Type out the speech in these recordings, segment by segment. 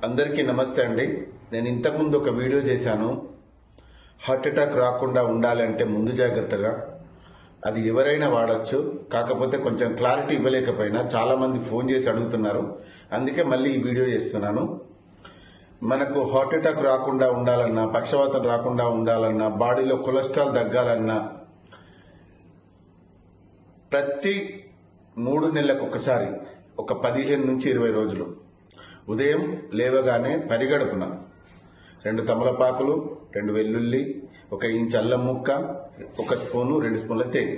అందరికీ నమస్తే అండి. నేను ఇంతకుముందు ఒక వీడియో చేశాను. హార్ట్ అటాక్ రాకుండా ఉండాలంటే ముందు జాగ్రత్తగా అది ఎవరైనా వాడచ్చు. కాకపోతే కొంచెం క్లారిటీ ఇవ్వలేకపోయినా చాలామంది ఫోన్ చేసి అడుగుతున్నారు. అందుకే మళ్ళీ ఈ వీడియో చేస్తున్నాను. మనకు హార్ట్ అటాక్ రాకుండా ఉండాలన్నా, పక్షవాతం రాకుండా ఉండాలన్నా, బాడీలో కొలెస్ట్రాల్ తగ్గాలన్నా ప్రతి 3 నెలలకు ఒకసారి ఒక 15 నుంచి 20 రోజులు ఉదయం లేవగానే పరిగడుపున 2 తమలపాకులు, 2 వెల్లుల్లి, 1 ఇంచు అల్లం ముక్క, 1 స్పూను, 2 స్పూన్ల తేనె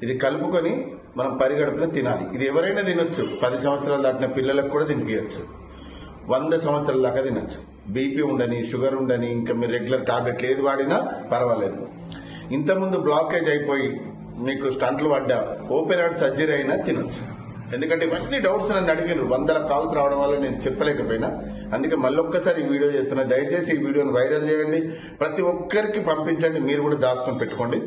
ఇది కలుపుకొని మనం పరిగడుపున తినాలి. ఇది ఎవరైనా తినొచ్చు. 10 సంవత్సరాలు దాటిన పిల్లలకు కూడా తినిపించచ్చు. 100 సంవత్సరాల దాకా తినొచ్చు. బీపీ ఉండని, షుగర్ ఉండని, ఇంకా మీరు రెగ్యులర్ టాబ్లెట్లు ఏది వాడినా పర్వాలేదు. ఇంతకుముందు బ్లాకేజ్ అయిపోయి మీకు స్టంట్లు పడ్డా, ఓపెన్ హార్ట్ సర్జరీ అయినా తినొచ్చు. ఎందుకంటే ఇవన్నీ డౌట్స్ నన్ను అడిగారు. 100 కాల్స్ రావడం వల్ల నేను చెప్పలేకపోయినా, అందుకే మళ్ళొక్కసారి ఈ వీడియో చేస్తున్నా. దయచేసి ఈ వీడియోని వైరల్ చేయండి, ప్రతి ఒక్కరికి పంపించండి, మీరు కూడా దాచుకొని పెట్టుకోండి.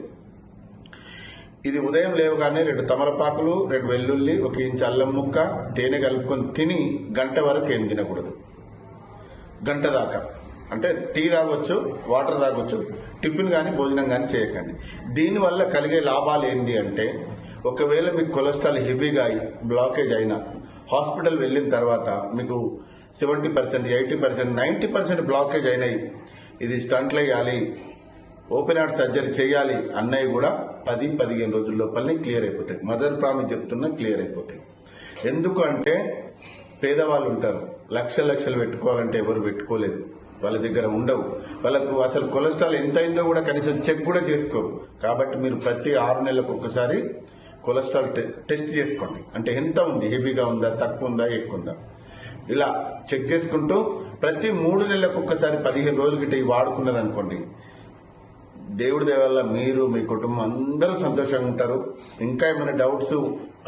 ఇది ఉదయం లేవగానే 2 తమలపాకులు, 2 వెల్లుల్లి, 1 ఇంచు అల్లం ముక్క, తేనె కలుపుకొని తిని గంట వరకు ఏం తినకూడదు. గంట దాకా అంటే టీ తాగొచ్చు, వాటర్ తాగొచ్చు, టిఫిన్ కానీ భోజనం కానీ చేయకండి. దీనివల్ల కలిగే లాభాలు ఏంటి అంటే, ఒకవేళ మీకు కొలెస్ట్రాల్ హెవీగా అయి బ్లాకేజ్ అయినా హాస్పిటల్ వెళ్ళిన తర్వాత మీకు 70%, 80%, 90% బ్లాకేజ్ అయినాయి, ఇది స్టంట్లు వేయాలి, ఓపెన్ హార్ట్ సర్జరీ చేయాలి అన్నవి కూడా 10-15 రోజుల లోపలనే క్లియర్ అయిపోతాయి. మదర్ ప్రామిస్ చెప్తున్నా క్లియర్ అయిపోతాయి. ఎందుకు అంటే పేదవాళ్ళు ఉంటారు, లక్షలు పెట్టుకోవాలంటే ఎవరు పెట్టుకోలేదు, వాళ్ళ దగ్గర ఉండవు. వాళ్ళకు అసలు కొలెస్ట్రాల్ ఎంత అయిందో కూడా కనీసం చెక్ కూడా చేసుకోరు. కాబట్టి మీరు ప్రతి 6 నెలలకు ఒకసారి కొలెస్ట్రాల్ టెస్ట్ చేసుకోండి. అంటే ఎంత ఉంది, హెవీగా ఉందా, తక్కువ ఉందా, ఎక్కువ ఉందా, ఇలా చెక్ చేసుకుంటూ ప్రతి 3 నెలలకు ఒక్కసారి 15 రోజుల గిట్ట వాడుకున్నారు అనుకోండి, దేవుడి దయ వల్ల మీరు, మీ కుటుంబం అందరూ సంతోషంగా ఉంటారు. ఇంకా ఏమైనా డౌట్స్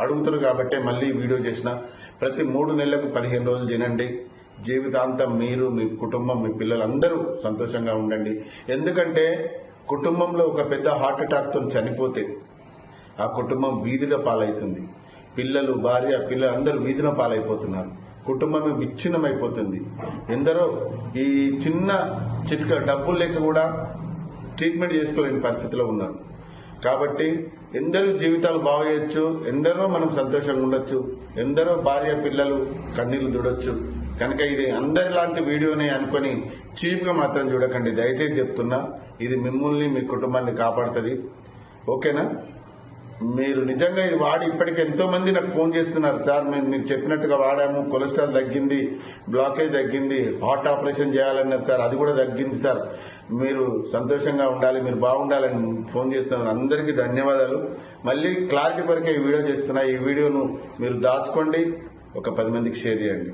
అడుగుతారు కాబట్టి మళ్ళీ వీడియో చేసిన. ప్రతి 3 నెలలకు 15 రోజులు తినండి. జీవితాంతం మీరు, మీ కుటుంబం, మీ పిల్లలందరూ సంతోషంగా ఉండండి. ఎందుకంటే కుటుంబంలో ఒక పెద్ద హార్ట్ అటాక్తో చనిపోతే ఆ కుటుంబం వీధిలో పాలవుతుంది. పిల్లలు, భార్య, పిల్లలు అందరూ వీధిలో పాలైపోతున్నారు. కుటుంబమే విచ్ఛిన్నమైపోతుంది. ఎందరో ఈ చిన్న చిట్కా డబ్బులు లేక కూడా ట్రీట్మెంట్ చేసుకోలేని పరిస్థితిలో ఉన్నారు. కాబట్టి ఎందరో జీవితాలు బాగు చేయొచ్చు, ఎందరో మనం సంతోషంగా ఉండొచ్చు, ఎందరో భార్య పిల్లలు కన్నీళ్లు చూడొచ్చు. కనుక ఇది అందరిలాంటి వీడియోనే అనుకొని చీప్గా మాత్రం చూడకండి. దయచేసి చెప్తున్నా, ఇది మిమ్మల్ని, మీ కుటుంబాన్ని కాపాడుతుంది. ఓకేనా? మీరు నిజంగా ఇది వాడి ఇప్పటికి ఎంతో మంది నాకు ఫోన్ చేస్తున్నారు. సార్ మేము మీరు చెప్పినట్టుగా వాడాము, కొలెస్ట్రాల్ తగ్గింది, బ్లాకేజ్ తగ్గింది, హార్ట్ ఆపరేషన్ చేయాలన్నారు సార్, అది కూడా తగ్గింది సార్, మీరు సంతోషంగా ఉండాలి, మీరు బాగుండాలని ఫోన్ చేస్తున్నారు. అందరికీ ధన్యవాదాలు. మళ్ళీ క్లారిటీ కొరకే ఈ వీడియో చేస్తున్నా. ఈ వీడియోను మీరు దాచుకోండి, ఒక 10 మందికి షేర్ చేయండి.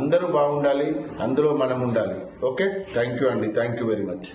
అందరూ బాగుండాలి, అందులో మనం ఉండాలి. ఓకే, థ్యాంక్ యూ అండి. Thank you very much.